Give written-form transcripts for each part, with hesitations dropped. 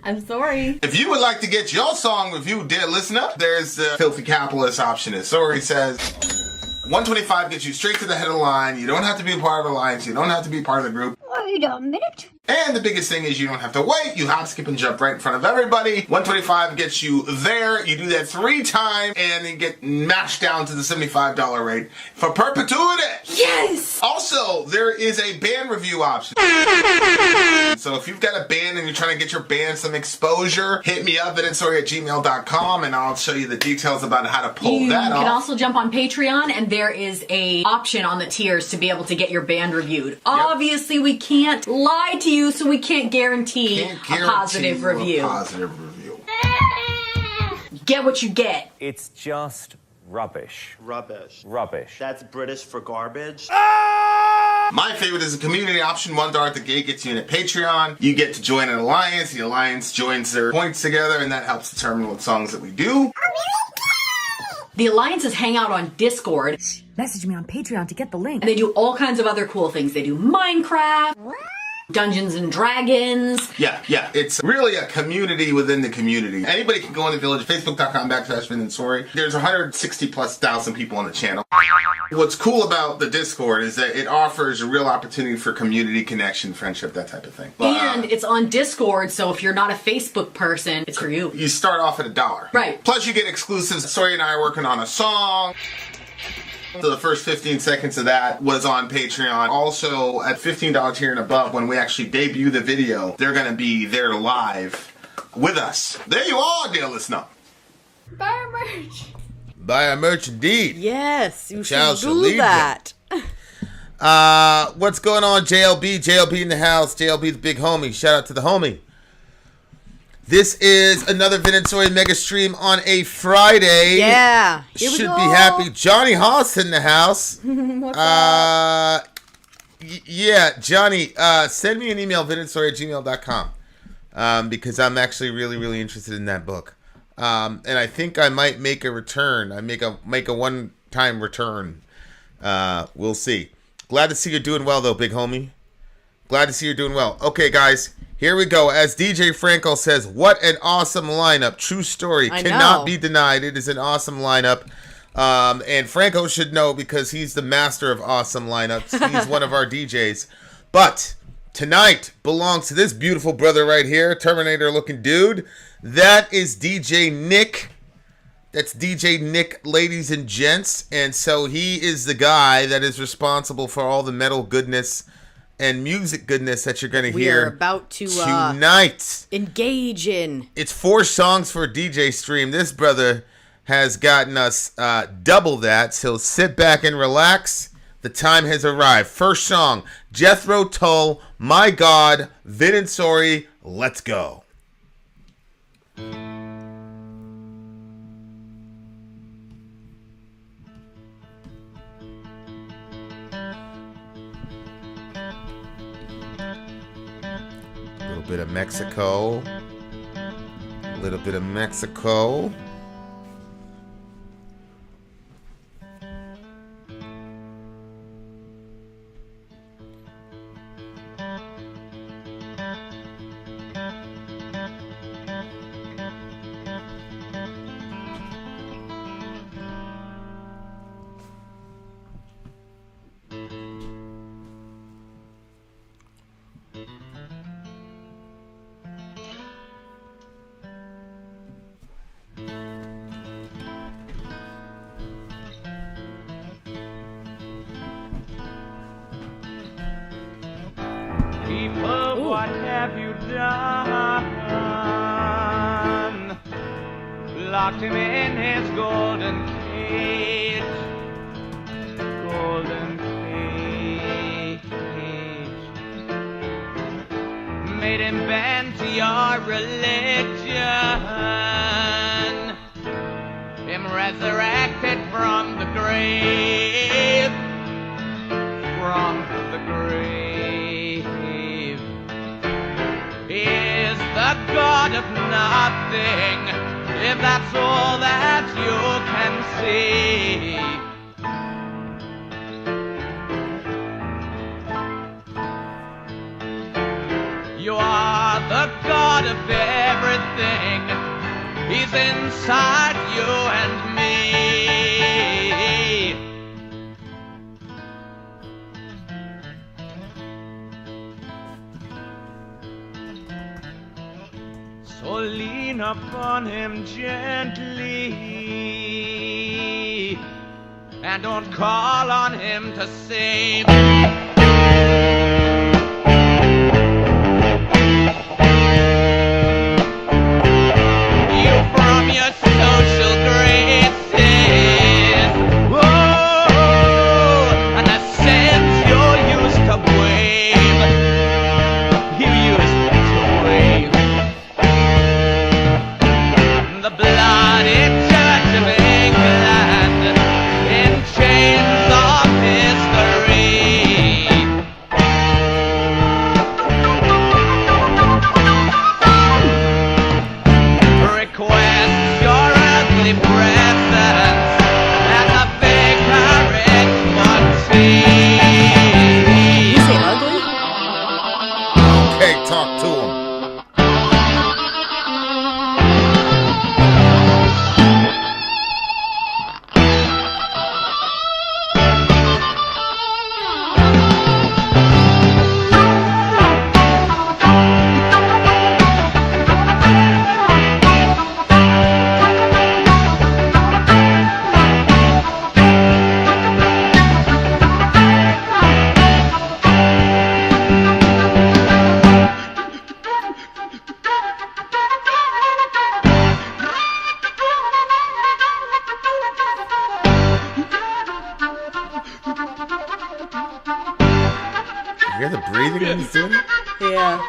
I'm sorry. If you would like to get your song reviewed, dear listener, there's the filthy capitalist option. As Sori says, $125 gets you straight to the head of the line. You don't have to be a part of the alliance. You don't have to be part of the group. Wait a minute. And the biggest thing is you don't have to wait. You hop, skip, and jump right in front of everybody. $125 gets you there. You do that 3 times, and you get mashed down to the $75 rate for perpetuity. Yes! Also, there is a band review option. So if you've got a band and you're trying to get your band some exposure, hit me up at vinsori@gmail.com, and I'll show you the details about how to pull that off. You can also jump on Patreon, and there is a option on the tiers to be able to get your band reviewed. Yep. Obviously, we can't lie to you, so we can't guarantee a positive review. Get what you get. It's just rubbish. Rubbish. Rubbish. That's British for garbage. My favorite is a community option. $1 at the gate gets you in at Patreon. You get to join an alliance. The alliance joins their points together, and that helps determine what songs that we do. The alliances hang out on Discord. Message me on Patreon to get the link. And they do all kinds of other cool things. They do Minecraft, Dungeons and Dragons. Yeah. It's really a community within the community. Anybody can go on the village, facebook.com/Vin and Sori. There's 160,000+ people on the channel. What's cool about the Discord is that it offers a real opportunity for community connection, friendship, that type of thing. And it's on Discord, so if you're not a Facebook person, it's for you. You start off at $1. Right. Plus you get exclusives. Sori and I are working on a song. So the first 15 seconds of that was on Patreon. Also, at $15 tier and above, when we actually debut the video, they're going to be there live with us. There you are, dear listener. Buy our merch. Buy our merch, indeed. Yes, you Child should do that. What's going on, JLB? JLB in the house. JLB, the big homie. Shout out to the homie. This is another Vin and Sori mega stream on a Friday. Yeah. Should be happy. Johnny Haas in the house. What's up? Yeah, Johnny, send me an email, vinsori@gmail.com, because I'm actually really, really interested in that book. And I think I might make a return. I make a one-time return. We'll see. Glad to see you're doing well, though, big homie. Glad to see you're doing well. Okay, guys. Here we go. As DJ Franco says, what an awesome lineup. True story. Cannot be denied. It is an awesome lineup. And Franco should know because he's the master of awesome lineups. He's one of our DJs. But tonight belongs to this beautiful brother right here, Terminator-looking dude. That is DJ Nick. That's DJ Nick, ladies and gents. And so he is the guy that is responsible for all the metal goodness and music goodness that you're going to hear. We're about to tonight. Engage in. It's 4 songs for a DJ stream. This brother has gotten us double that. So sit back and relax. The time has arrived. First song, Jethro, Tull, My God, Vin and Sori. Let's go. A little bit of Mexico. A little bit of Mexico. People, what have you done? Locked him in his golden cage. Golden cage. Made him bend to your religion. Him resurrected from the grave. From the grave. Is the God of nothing, if that's all that you can see. You are the God of everything. lives inside you and me. So lean upon him gently, and don't call on him to save you from your social graces. Whoa, and the sins you used to wave. You used to wave. The bloody Church of England in chains of history. Requests your earthly presence at the vicarage for tea. You say ugly? Okay, talk to him. You hear the breathing when he's doing it? Yeah.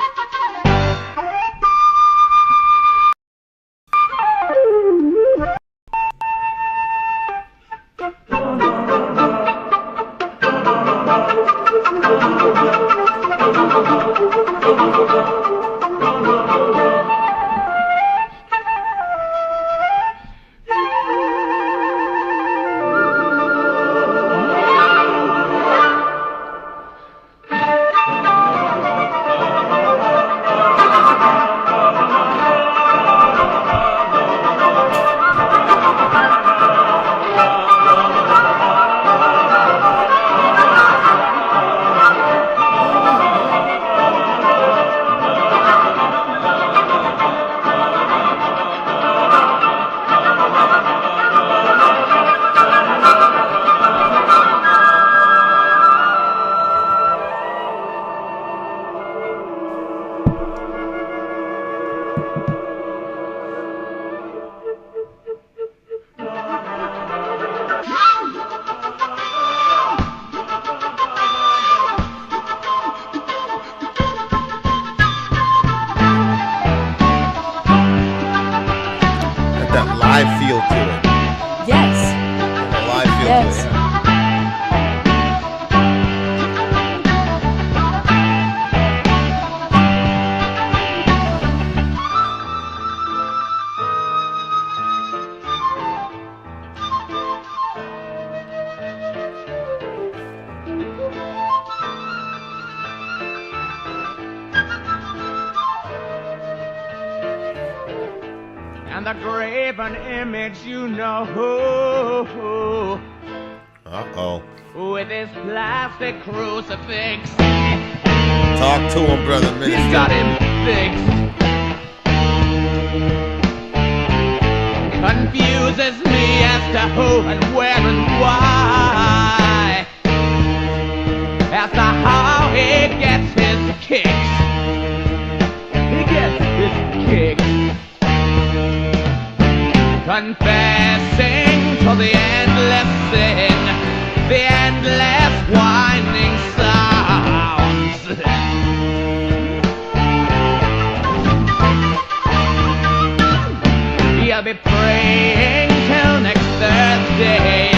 That live feel to it. Yes. That live feel Yes. to it. and the graven image you know, Uh-oh. with his plastic crucifix. Talk to him, brother minister. He's got him fixed. Confuses me as to who and where and why, as to how he gets his kicks. He gets his kicks. Confessing to the endless sin, the endless winding sounds. You'll be praying till next Thursday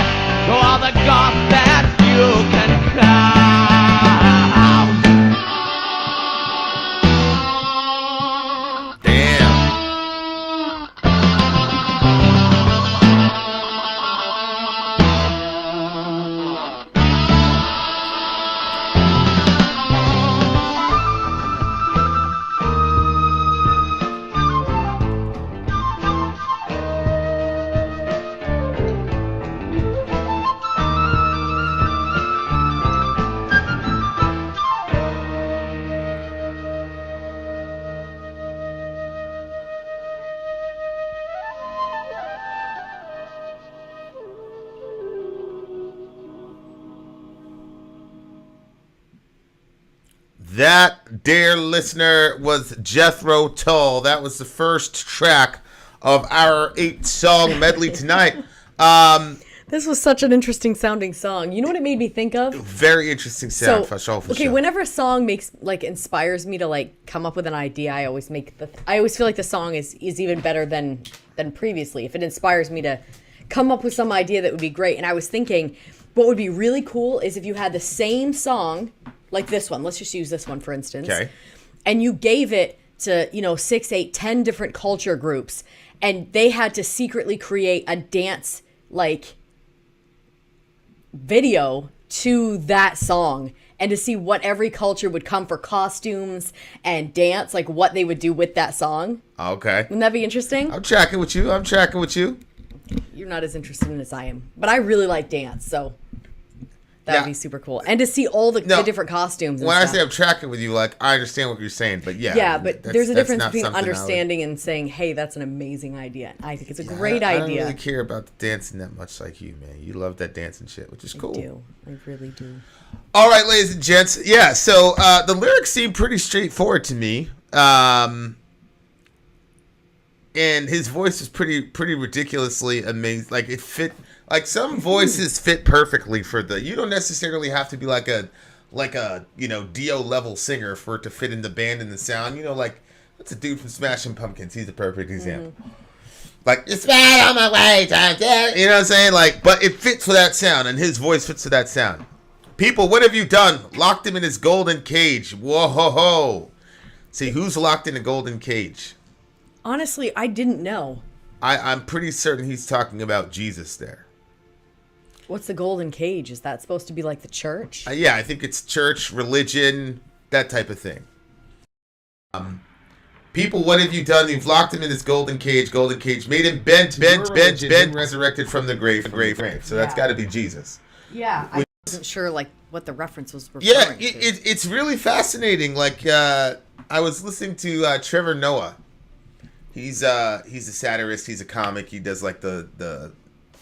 to all the gods that you can count. Damn. That, dear listener, was Jethro Tull. That was the first track of our 8-song medley tonight. This was such an interesting sounding song. You know what it made me think of? Very interesting sound, for sure. Whenever a song inspires me to come up with an idea, I always feel like the song is even better than previously. If it inspires me to come up with some idea that would be great. And I was thinking, what would be really cool is if you had the same song, like this one. Let's just use this one, for instance. Okay. And you gave it to, 6, 8, 10 different culture groups, and they had to secretly create a dance, video to that song, and to see what every culture would come for costumes and dance, what they would do with that song. Okay. Wouldn't that be interesting? I'm tracking with you. You're not as interested in it as I am, but I really like dance, so that would be super cool. And to see all the different costumes and when stuff. I say I'm tracking with you, I understand what you're saying, but yeah, but there's a difference between understanding and saying, hey, that's an amazing idea. I think it's a great idea. I don't really care about the dancing that much like you, man. You love that dancing shit, which is cool. I really do. All right, ladies and gents. Yeah, so the lyrics seem pretty straightforward to me. And his voice is pretty ridiculously amazing. It fit. Some voices fit perfectly for you don't necessarily have to be like a Dio level singer for it to fit in the band and the sound. That's a dude from Smashing Pumpkins. He's a perfect example. It's bad on my way, time. You know what I'm saying? But it fits for that sound, and his voice fits for that sound. People, what have you done? Locked him in his golden cage. Whoa ho ho. See, who's locked in a golden cage? Honestly, I didn't know. I'm pretty certain he's talking about Jesus there. What's the golden cage? Is that supposed to be like the church? Yeah, I think it's church, religion, that type of thing. People, what have you done? You've locked him in this golden cage, made him bent, resurrected from the grave. So that's got to be Jesus. Yeah, I wasn't sure what the reference was referring to. It's really fascinating. I was listening to Trevor Noah. He's a satirist. He's a comic. He does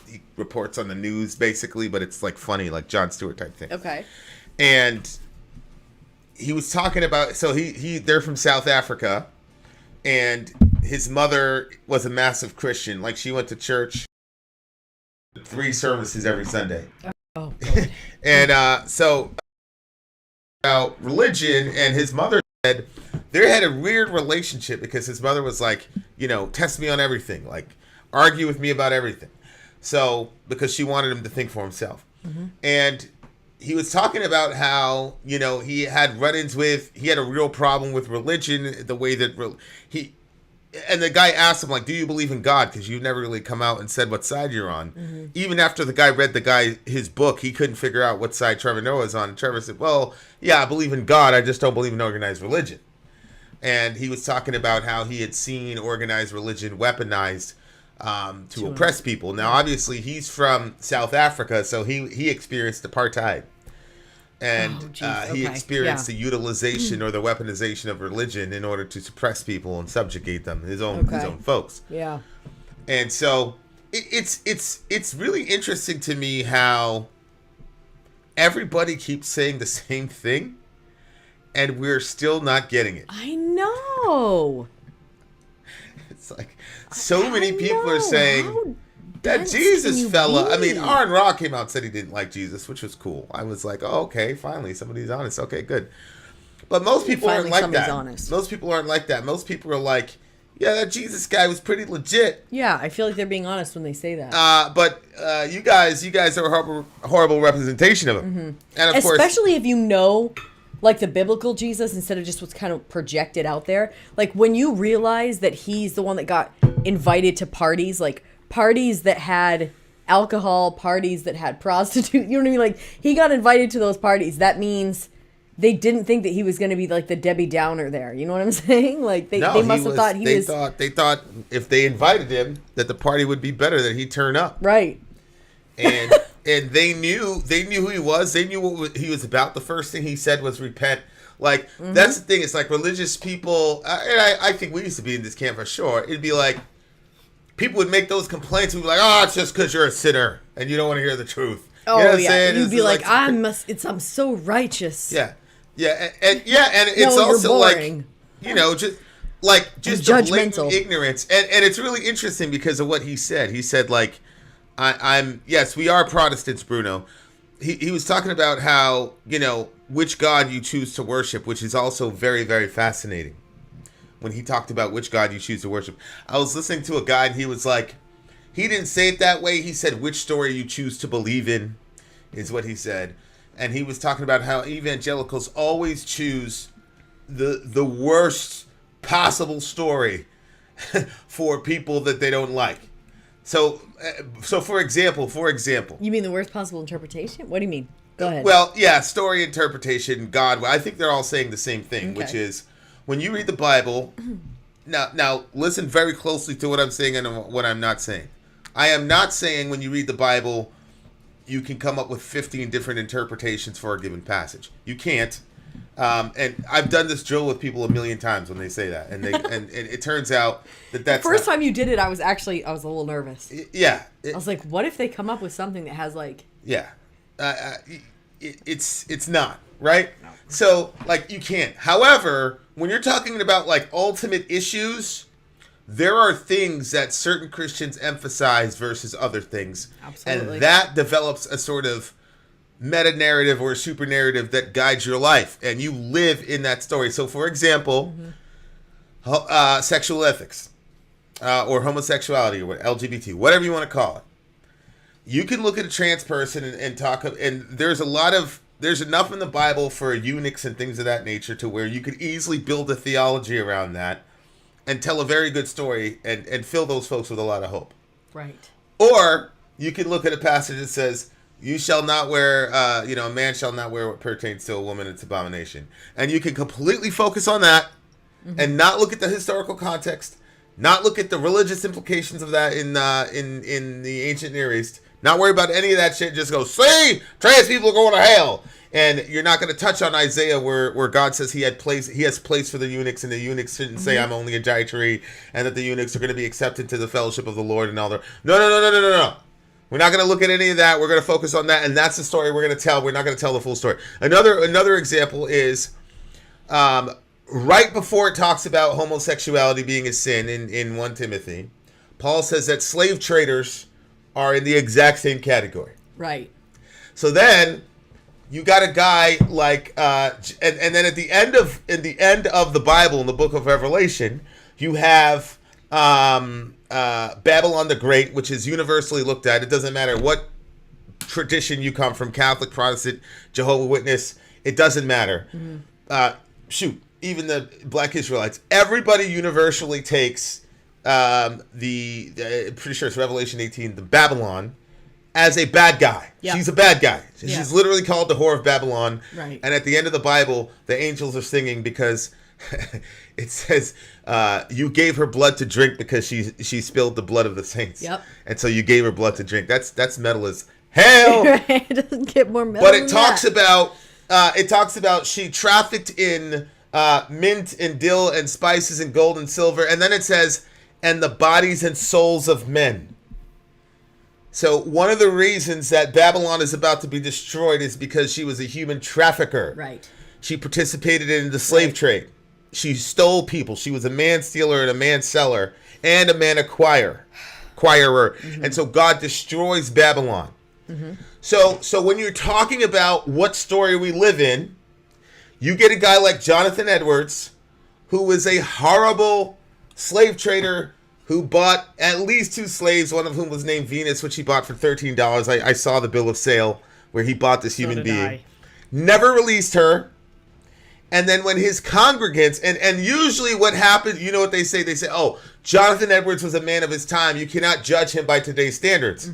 he reports on the news basically, but it's funny, Jon Stewart type thing. Okay. And he was talking about, so they're from South Africa, and his mother was a massive Christian. She went to church 3 services every Sunday. Oh, God. And so about religion, and his mother said they had a weird relationship because his mother was test me on everything, argue with me about everything. So, because she wanted him to think for himself. Mm-hmm. And he was talking about how, he had run-ins he had a real problem with religion, the way that and the guy asked him, do you believe in God? Because you've never really come out and said what side you're on. Mm-hmm. Even after the guy read his book, he couldn't figure out what side Trevor Noah is on. And Trevor said, well, yeah, I believe in God. I just don't believe in organized religion. And he was talking about how he had seen organized religion weaponized to oppress people. Now, obviously, he's from South Africa, so he experienced apartheid. And he experienced the utilization or the weaponization of religion in order to suppress people and subjugate them, his own folks. Yeah. And so it's really interesting to me how everybody keeps saying the same thing, and we're still not getting it. I know. It's so many people are saying that Jesus fella. I mean, Aaron Rock came out and said he didn't like Jesus, which was cool. I was like, oh, okay, finally somebody's honest. Okay, good. But most people aren't like that. Honest. Most people aren't like that. Most people are like, yeah, that Jesus guy was pretty legit. Yeah, I feel like they're being honest when they say that. But you guys are a horrible representation of him. Mm-hmm. And of course, especially if you know the biblical Jesus instead of just what's kind of projected out there. When you realize that he's the one that got invited to parties, parties that had alcohol, parties that had prostitutes, you know what I mean? He got invited to those parties. That means they didn't think that he was going to be the Debbie Downer there. You know what I'm saying? They must have thought he was. They thought if they invited him that the party would be better, that he'd turn up. Right. And and they knew who he was. They knew what he was about. The first thing he said was repent. That's the thing. It's religious people, and I think we used to be in this camp for sure. It'd be people would make those complaints. We'd be like, oh, it's just because you're a sinner and you don't want to hear the truth. Oh, you know what yeah. I'm saying? You'd be like, I'm so righteous. Yeah. Yeah, and it's No, you're also like, boring. just the blatant judgmental. ignorance, and it's really interesting because of what he said. He said like, I'm yes, we are Protestants, Bruno. He was talking about how which God you choose to worship, which is also very, very fascinating. When he talked about which God you choose to worship, I was listening to a guy and he was like, he didn't say it that way. He said which story you choose to believe in, is what he said. And he was talking about how evangelicals always choose the worst possible story for people that they don't like. So for example, You mean the worst possible interpretation? What do you mean? Go ahead. well, yeah, story interpretation, God. I think they're all saying the same thing, Okay. which is when you read the Bible. Now listen very closely to what I'm saying and what I'm not saying. I am not saying when you read the Bible, you can come up with 15 different interpretations for a given passage. You can't. And I've done this drill with people a million times when they say that, and it turns out that's the first time you did it, I was a little nervous. Yeah, I was like, what if they come up with something that has like... yeah, it's not right. No. So like you can't. However, when you're talking about like ultimate issues, there are things that certain Christians emphasize versus other things. Absolutely. And that develops a sort of meta-narrative or a super narrative that guides your life, and you live in that story. So, for example, sexual ethics or homosexuality or LGBT, whatever you want to call it. You can look at a trans person and talk, and there's enough in the Bible for eunuchs and things of that nature to where you could easily build a theology around that and tell a very good story and fill those folks with a lot of hope. Right. Or you can look at a passage that says, you shall not wear, a man shall not wear what pertains to a woman, it's abomination. And you can completely focus on that and not look at the historical context, not look at the religious implications of that in the ancient Near East, not worry about any of that shit, just go, see, trans people are going to hell. And you're not going to touch on Isaiah where God says he has place for the eunuchs, and the eunuchs shouldn't say I'm only a dietary, and that the eunuchs are going to be accepted to the fellowship of the Lord and all that. No. We're not going to look at any of that. We're going to focus on that, and that's the story we're going to tell. We're not going to tell the full story. Another example is right before it talks about homosexuality being a sin in 1 Timothy, Paul says that slave traders are in the exact same category. Right. So then you got a guy like, and then in the end of the Bible, in the book of Revelation, you have Babylon the Great, which is universally looked at. It doesn't matter what tradition you come from, Catholic, Protestant, Jehovah's Witness, it doesn't matter. Even the Black Israelites, everybody universally takes pretty sure it's Revelation 18, the Babylon, as a bad guy. Yeah. She's a bad guy. Yeah. She's literally called the whore of Babylon. Right. And at the end of the Bible, the angels are singing because it says, you gave her blood to drink because she spilled the blood of the saints. Yep. And so you gave her blood to drink. That's metal as hell. It doesn't get more metal But than it talks that. about she trafficked in mint and dill and spices and gold and silver. And then it says, and the bodies and souls of men. So one of the reasons that Babylon is about to be destroyed is because she was a human trafficker. Right. She participated in the slave trade. She stole people. She was a man stealer and a man seller and a man acquirer. And so God destroys Babylon. So when you're talking about what story we live in, you get a guy like Jonathan Edwards, who was a horrible slave trader who bought at least 2 slaves, one of whom was named Venus, which he bought for $13. I saw the bill of sale where he bought this human being. Never released her. And then when his congregants, and usually what happens, you know what they say? They say, oh, Jonathan Edwards was a man of his time. You cannot judge him by today's standards.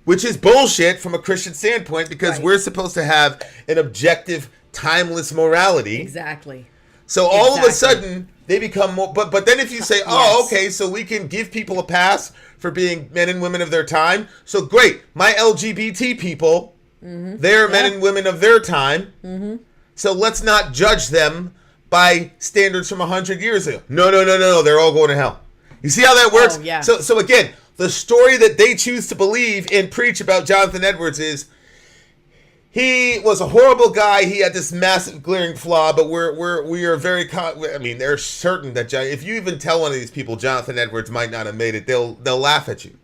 Which is bullshit from a Christian standpoint, because we're supposed to have an objective, timeless morality. Exactly. So all of a sudden, they become more... But then if you say, oh, okay, so we can give people a pass for being men and women of their time. So great. My LGBT people, they're men and women of their time. So let's not judge them by standards from 100 years ago. No. They're all going to hell. You see how that works? Oh, yeah. So again, the story that they choose to believe and preach about Jonathan Edwards is he was a horrible guy. He had this massive glaring flaw, but we are very. I mean, they're certain that if you even tell one of these people Jonathan Edwards might not have made it, they'll laugh at you.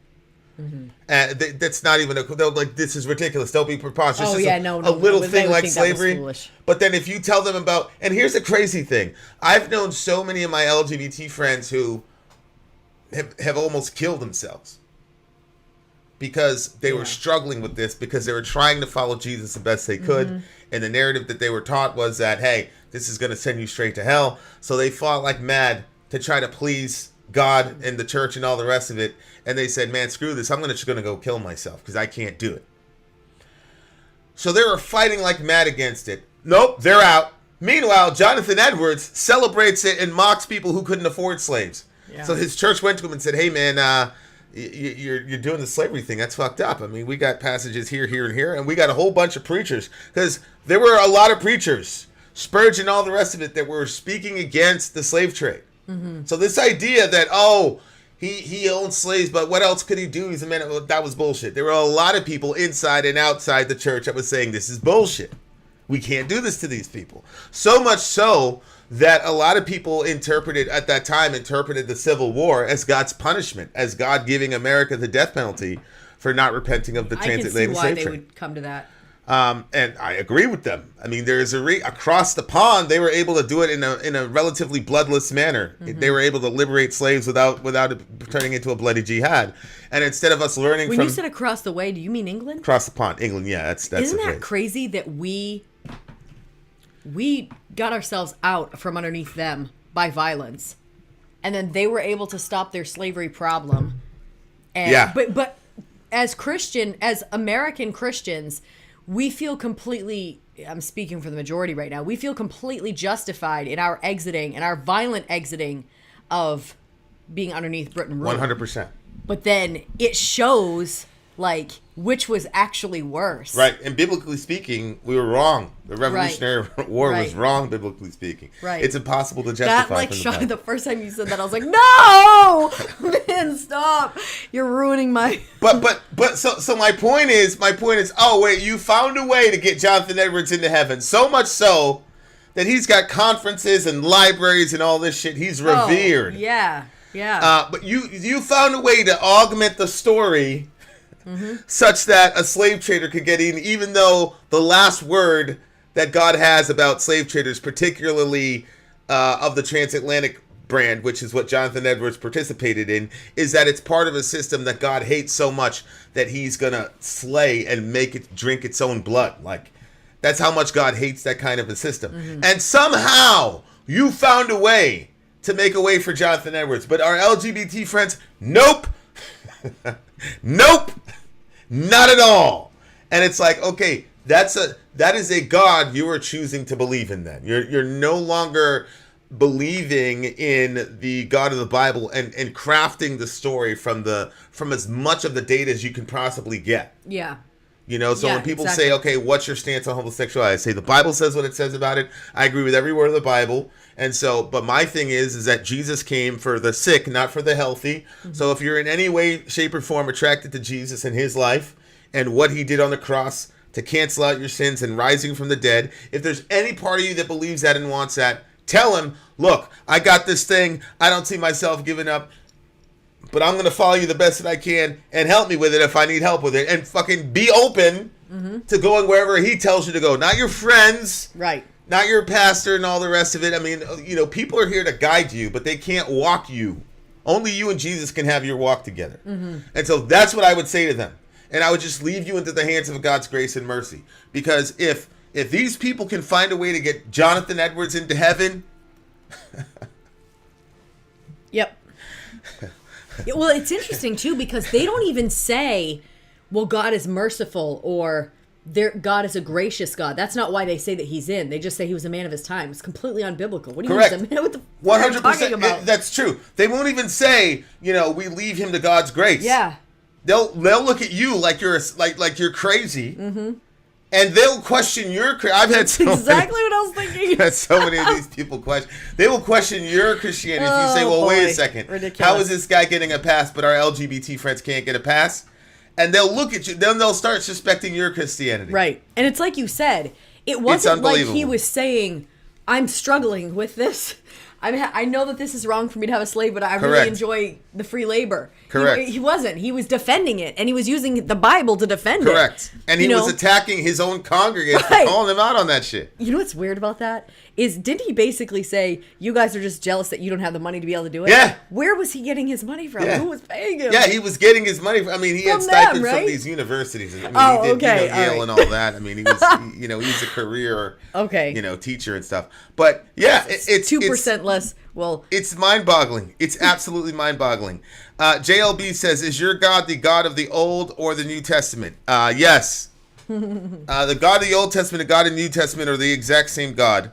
Mm-hmm. And that's not even they'll like, this is ridiculous. They'll be preposterous. Oh yeah, no, a little thing like think that was slavery. foolish. But then if you tell them about, and here's the crazy thing, I've known so many of my LGBT friends who have almost killed themselves because they were struggling with this, because they were trying to follow Jesus the best they could, and the narrative that they were taught was that, hey, this is going to send you straight to hell. So they fought like mad to try to please God and the church and all the rest of it, and they said, man, screw this, I'm just going to go kill myself because I can't do it. So they were fighting like mad against it. Nope, they're out. Meanwhile, Jonathan Edwards celebrates it and mocks people who couldn't afford slaves. Yeah. So his church went to him and said, hey man, you're doing the slavery thing, that's fucked up. I mean, we got passages here, here, and here, and we got a whole bunch of preachers, because there were a lot of preachers, Spurgeon and all the rest of it, that were speaking against the slave trade. Mm-hmm. So this idea that, he owned slaves, but what else could he do? He's a man. That was bullshit. There were a lot of people inside and outside the church that was saying this is bullshit. We can't do this to these people. So much so that a lot of people interpreted the Civil War as God's punishment, as God giving America the death penalty for not repenting of the transatlantic slave trade. I can see why they would come to that. And I agree with them. I mean, there's across the pond, they were able to do it in a relatively bloodless manner. Mm-hmm. They were able to liberate slaves without it turning into a bloody jihad. And instead of us learning when you said across the way, do you mean England? Across the pond, England. Yeah, that's. Isn't that crazy that we got ourselves out from underneath them by violence, and then they were able to stop their slavery problem. And, yeah. But as American Christians, we feel completely, I'm speaking for the majority right now, we feel completely justified in our exiting, and our violent exiting of being underneath Britain rule. 100%. But then it shows, like, which was actually worse. Right. And biblically speaking, we were wrong. The Revolutionary War was wrong, biblically speaking. Right. It's impossible to justify. That, the first time you said that, I was like, no! Man, stop. You're ruining my... So my point is, oh, wait, you found a way to get Jonathan Edwards into heaven. So much so that he's got conferences and libraries and all this shit. He's revered. Yeah. Yeah. But you found a way to augment the story... Mm-hmm. Such that a slave trader could get in, even though the last word that God has about slave traders, particularly of the transatlantic brand, which is what Jonathan Edwards participated in, is that it's part of a system that God hates so much that he's going to slay and make it drink its own blood. Like, that's how much God hates that kind of a system. Mm-hmm. And somehow you found a way to make a way for Jonathan Edwards. But our LGBT friends, nope. Nope, not at all. And it's like, okay, that is a God you are choosing to believe in. Then you're no longer believing in the God of the Bible and crafting the story from as much of the data as you can possibly get. Yeah. You know, so when people say, okay, what's your stance on homosexuality? I say the Bible says what it says about it. I agree with every word of the Bible. And so, but my thing is that Jesus came for the sick, not for the healthy. Mm-hmm. So if you're in any way, shape, or form attracted to Jesus and his life and what he did on the cross to cancel out your sins and rising from the dead, if there's any part of you that believes that and wants that, tell him, look, I got this thing. I don't see myself giving up. But I'm going to follow you the best that I can and help me with it if I need help with it. And fucking be open to going wherever he tells you to go. Not your friends. Right. Not your pastor and all the rest of it. I mean, you know, people are here to guide you, but they can't walk you. Only you and Jesus can have your walk together. Mm-hmm. And so that's what I would say to them. And I would just leave you into the hands of God's grace and mercy. Because if these people can find a way to get Jonathan Edwards into heaven... Yep. Well, it's interesting, too, because they don't even say, well, God is merciful or God is a gracious God. That's not why they say that he's in. They just say he was a man of his time. It's completely unbiblical. What do you Correct. mean? What the fuck are you talking about? That's true. They won't even say, you know, we leave him to God's grace. Yeah. They'll look at you like you're crazy. Mm-hmm. And they'll question your... I've had so exactly what I was thinking. I've had so many of these people question. They will question your Christianity. If you say, well, wait a second. Ridiculous. How is this guy getting a pass, but our LGBT friends can't get a pass? And they'll look at you, then they'll start suspecting your Christianity. Right. And it's like you said, it wasn't like he unbelievable. was saying, I'm struggling with this. I know that this is wrong for me to have a slave, but I really Correct. enjoy the free labor. Correct. He wasn't. He was defending it, and he was using the Bible to defend it. Correct. And he was attacking his own congregants for Right. calling them out on that shit. You know what's weird about that? Didn't he basically say, you guys are just jealous that you don't have the money to be able to do it? Yeah. Where was he getting his money from? Yeah. Who was paying him? Yeah, he was getting his money. He had From stipends them, right? from these universities. He Oh, did, okay, Yale all right. and all that. He was, he's a career, Okay. teacher and stuff. But yeah, it's 2% less. Well, It's mind-boggling. It's absolutely mind-boggling. JLB says, "Is your God the God of the Old or the New Testament?" Yes. The God of the Old Testament and God of the New Testament are the exact same God.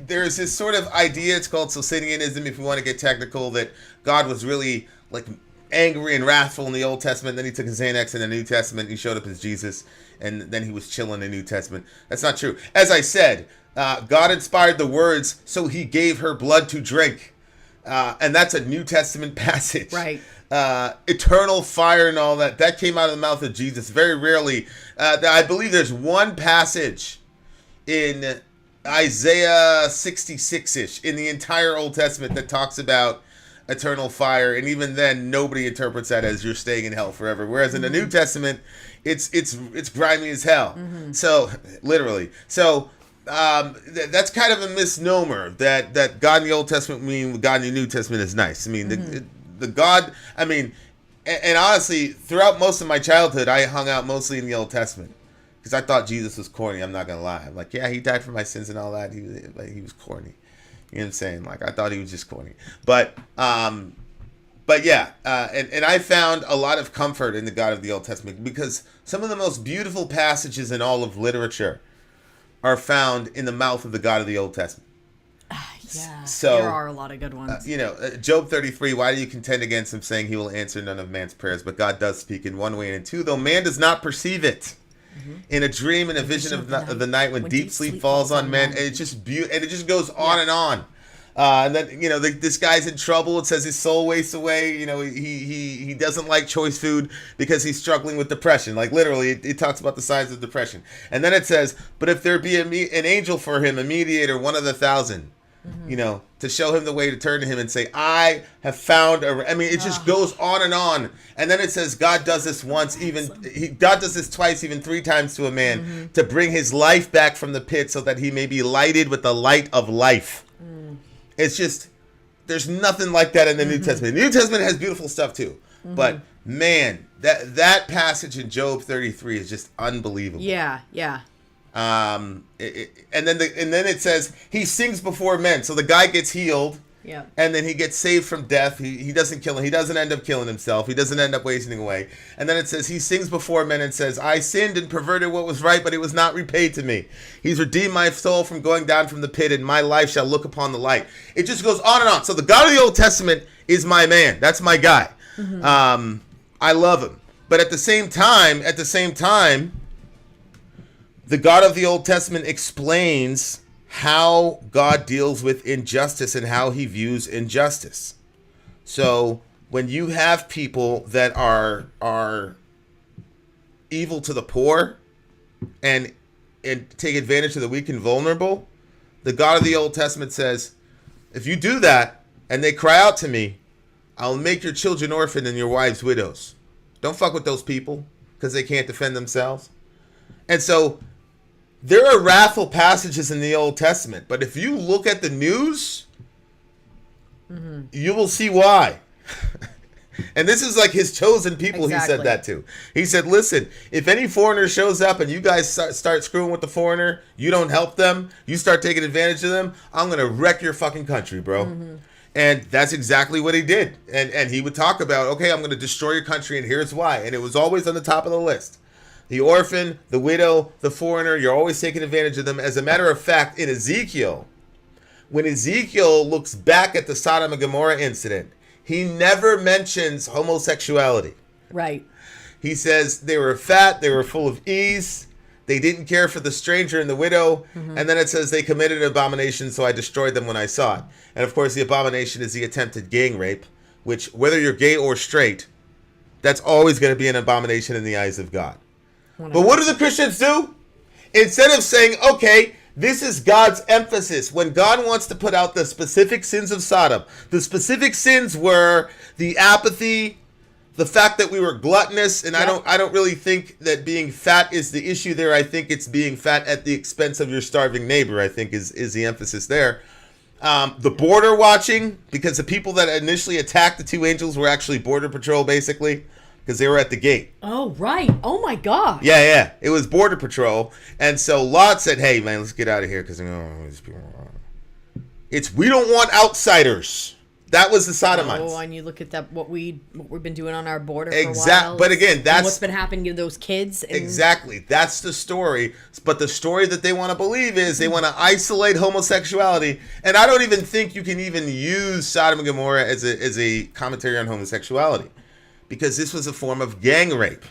There's this sort of idea, it's called Socinianism, if you want to get technical, that God was really like angry and wrathful in the Old Testament, then he took his Xanax in the New Testament, he showed up as Jesus, and then he was chilling in the New Testament. That's not true. As I said, God inspired the words, so he gave her blood to drink. And that's a New Testament passage. Right. Eternal fire and all that. That came out of the mouth of Jesus. Very rarely. I believe there's one passage in Isaiah 66-ish in the entire Old Testament that talks about eternal fire. And even then, nobody interprets that as you're staying in hell forever. Whereas in the New Testament, it's grimy as hell. So, literally. So, that's kind of a misnomer that God in the Old Testament mean God in the New Testament is nice. The God, and honestly, throughout most of my childhood, I hung out mostly in the Old Testament because I thought Jesus was corny. I'm not gonna lie. I'm like, yeah, he died for my sins and all that. He was corny. You know what I'm saying? Like, I thought he was just corny. But yeah, and I found a lot of comfort in the God of the Old Testament because some of the most beautiful passages in all of literature are found in the mouth of the God of the Old Testament. yeah. So, there are a lot of good ones. Job 33, why do you contend against him, saying he will answer none of man's prayers? But God does speak in one way and in two, though man does not perceive it. In a dream and a vision of the night when deep sleep falls on men. And it's just and it just goes on and on. And then, this guy's in trouble. It says his soul wastes away. He doesn't like choice food because he's struggling with depression. Like, literally, it talks about the signs of depression. And then it says, but if there be an angel for him, a mediator, one of the 1,000, to show him the way to turn to him and say, I have found it just goes on. And then it says, God does this God does this twice, even 3 times to a man to bring his life back from the pit so that he may be lighted with the light of life. It's just, there's nothing like that in the New Testament. The New Testament has beautiful stuff too. But man, that passage in Job 33 is just unbelievable. Yeah, yeah. And then it says he sings before men. So the guy gets healed. Yeah. And then he gets saved from death. He doesn't kill him. He doesn't end up killing himself. He doesn't end up wasting away. And then it says he sings before men and says, I sinned and perverted what was right, but it was not repaid to me. He's redeemed my soul from going down from the pit, and my life shall look upon the light. It just goes on and on. So the God of the Old Testament is my man. That's my guy. I love him. But at the same time, the God of the Old Testament explains how God deals with injustice and how he views injustice. So when you have people that are evil to the poor and take advantage of the weak and vulnerable, the God of the Old Testament says, if you do that and they cry out to me, I'll make your children orphan and your wives widows. Don't fuck with those people because they can't defend themselves. And so there are wrathful passages in the Old Testament, but if you look at the news, you will see why. And this is like his chosen people. Exactly. He said that to. He said, listen, if any foreigner shows up and you guys start screwing with the foreigner, you don't help them, you start taking advantage of them, I'm going to wreck your fucking country, bro. And that's exactly what he did. And he would talk about, okay, I'm going to destroy your country, and here's why. And it was always on the top of the list. The orphan, the widow, the foreigner, you're always taking advantage of them. As a matter of fact, in Ezekiel, when Ezekiel looks back at the Sodom and Gomorrah incident, he never mentions homosexuality. Right. He says they were fat, they were full of ease, they didn't care for the stranger and the widow, and then it says they committed an abomination, so I destroyed them when I saw it. And of course, the abomination is the attempted gang rape, which, whether you're gay or straight, that's always going to be an abomination in the eyes of God. But what do the Christians do? Instead of saying, okay, this is God's emphasis. When God wants to put out the specific sins of Sodom, the specific sins were the apathy, the fact that we were gluttonous, and I don't really think that being fat is the issue there. I think it's being fat at the expense of your starving neighbor, I think is the emphasis there. The border watching, because the people that initially attacked the two angels were actually border patrol, basically, because they were at the gate. Oh, right. Oh, my God. Yeah. It was border patrol. And so Lot said, hey, man, let's get out of here because these people we don't want outsiders. That was the Sodomites. Oh, and you look at that, what we've been doing on our border for a while. But again, that's what's been happening to those kids. Exactly. That's the story. But the story that they want to believe is they want to isolate homosexuality. And I don't even think you can even use Sodom and Gomorrah as a commentary on homosexuality, because this was a form of gang rape.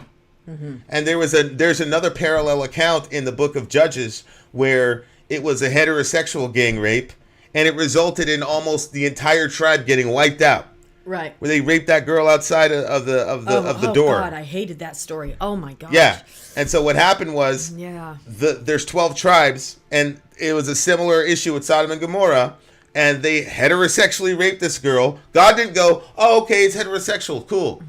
Mm-hmm. And there's another parallel account in the book of Judges where it was a heterosexual gang rape, and it resulted in almost the entire tribe getting wiped out. Right. Where they raped that girl outside of the door. Oh God, I hated that story. Oh my gosh. Yeah. And so what happened was, there's 12 tribes, and it was a similar issue with Sodom and Gomorrah, and they heterosexually raped this girl. God didn't go, oh, okay, it's heterosexual, cool.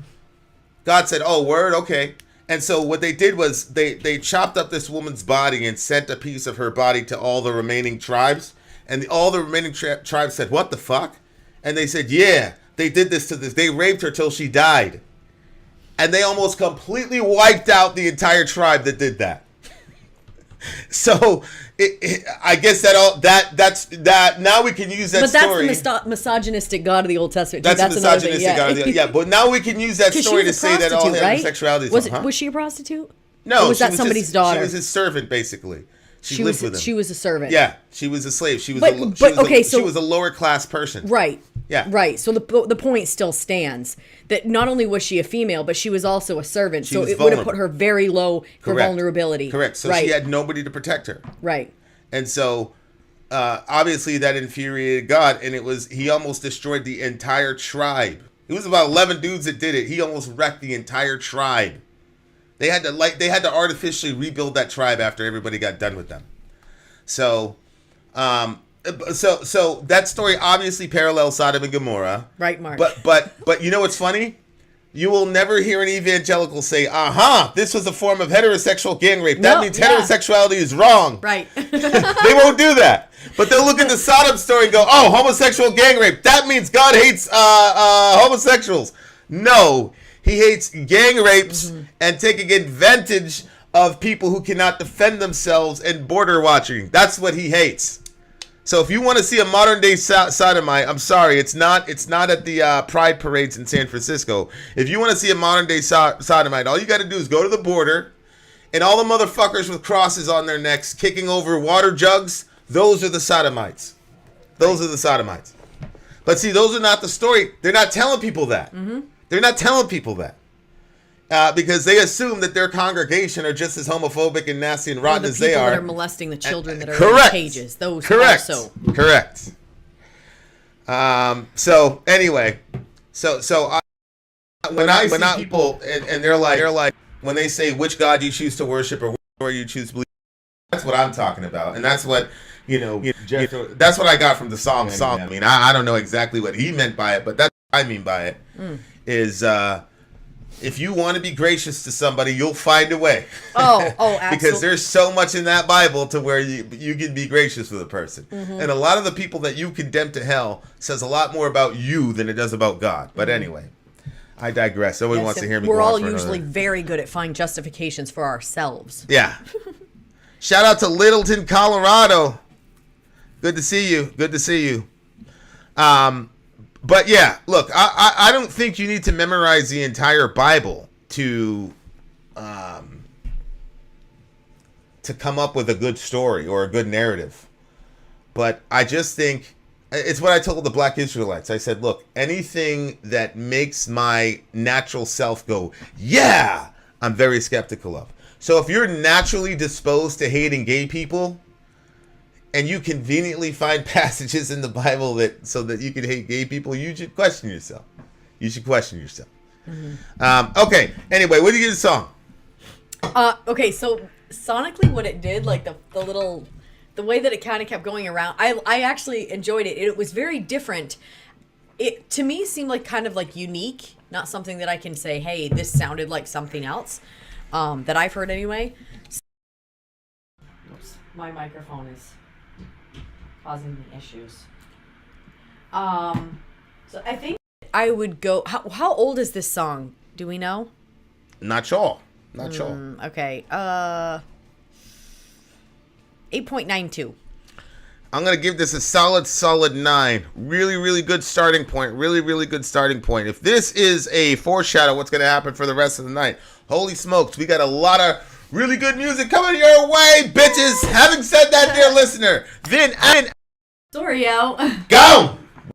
God said, oh, word, okay. And so what they did was they chopped up this woman's body and sent a piece of her body to all the remaining tribes. And all the remaining tribes said, what the fuck? And they said, yeah, they did this to this. They raped her till she died. And they almost completely wiped out the entire tribe that did that. So I guess that's now we can use that story. But that's the misogynistic God of the Old Testament. That's the misogynistic God of the yeah. But now we can use that story to say that all homosexuality is was she a prostitute? No, or was that somebody's daughter? She was his servant, basically. She lived with him. She was a servant. Yeah, she was a slave. She was she was a lower class person. Right. Yeah. Right. So the point still stands that not only was she a female, but she was also a servant. So it would have put her very low for vulnerability. Correct. So she had nobody to protect her. Right. And so obviously that infuriated God, and he almost destroyed the entire tribe. It was about 11 dudes that did it. He almost wrecked the entire tribe. They had to artificially rebuild that tribe after everybody got done with them. So so that story obviously parallels Sodom and Gomorrah. Right, Mark. But you know what's funny? You will never hear an evangelical say, this was a form of heterosexual gang rape. That means heterosexuality is wrong. Right. They won't do that. But they'll look at the Sodom story and go, oh, homosexual gang rape. That means God hates homosexuals. No, he hates gang rapes and taking advantage of people who cannot defend themselves and border watching. That's what he hates. So if you want to see a modern day sodomite, I'm sorry, it's not at the pride parades in San Francisco. If you want to see a modern day sodomite, all you got to do is go to the border, and all the motherfuckers with crosses on their necks kicking over water jugs, those are the sodomites. Those are the sodomites. But see, those are not the story. They're not telling people that. Mm-hmm. They're not telling people that. Because they assume that their congregation are just as homophobic and nasty and rotten as they are. The people that are molesting the children that are in cages. Those also. Correct. So anyway, when I see people and they're like when they say which God you choose to worship or where you choose to believe, that's what I'm talking about, and that's what Jethro, that's what I got from the song. I mean, I don't know exactly what he meant by it, but that's what I mean by it. Is if you want to be gracious to somebody, you'll find a way. Oh, absolutely. Because there's so much in that Bible to where you can be gracious with a person. Mm-hmm. And a lot of the people that you condemn to hell says a lot more about you than it does about God. But anyway, I digress. Nobody wants to hear me. We're all usually very good at finding justifications for ourselves. Yeah. Shout out to Littleton, Colorado. Good to see you. Good to see you. But yeah, look, I don't think you need to memorize the entire Bible to come up with a good story or a good narrative. But I just think it's what I told the Black Israelites. I said, look, anything that makes my natural self go, yeah, I'm very skeptical of. So if you're naturally disposed to hating gay people, and you conveniently find passages in the Bible so that you can hate gay people, you should question yourself. You should question yourself. Okay. Anyway, what do you get the song? Okay, so sonically what it did, like the way that it kind of kept going around, I actually enjoyed it. It was very different. It, to me, seemed like kind of like unique, not something that I can say, hey, this sounded like something else that I've heard anyway. Oops, my microphone is causing me issues. So I think I would go, how old is this song? Do we know? Not sure. Not sure. Okay, 8.92. I'm going to give this a solid 9. Really, really good starting point. Really, really good starting point. If this is a foreshadow what's going to happen for the rest of the night, holy smokes, we got a lot of really good music coming your way, bitches. Having said that, dear listener, Vin and Sori out. go!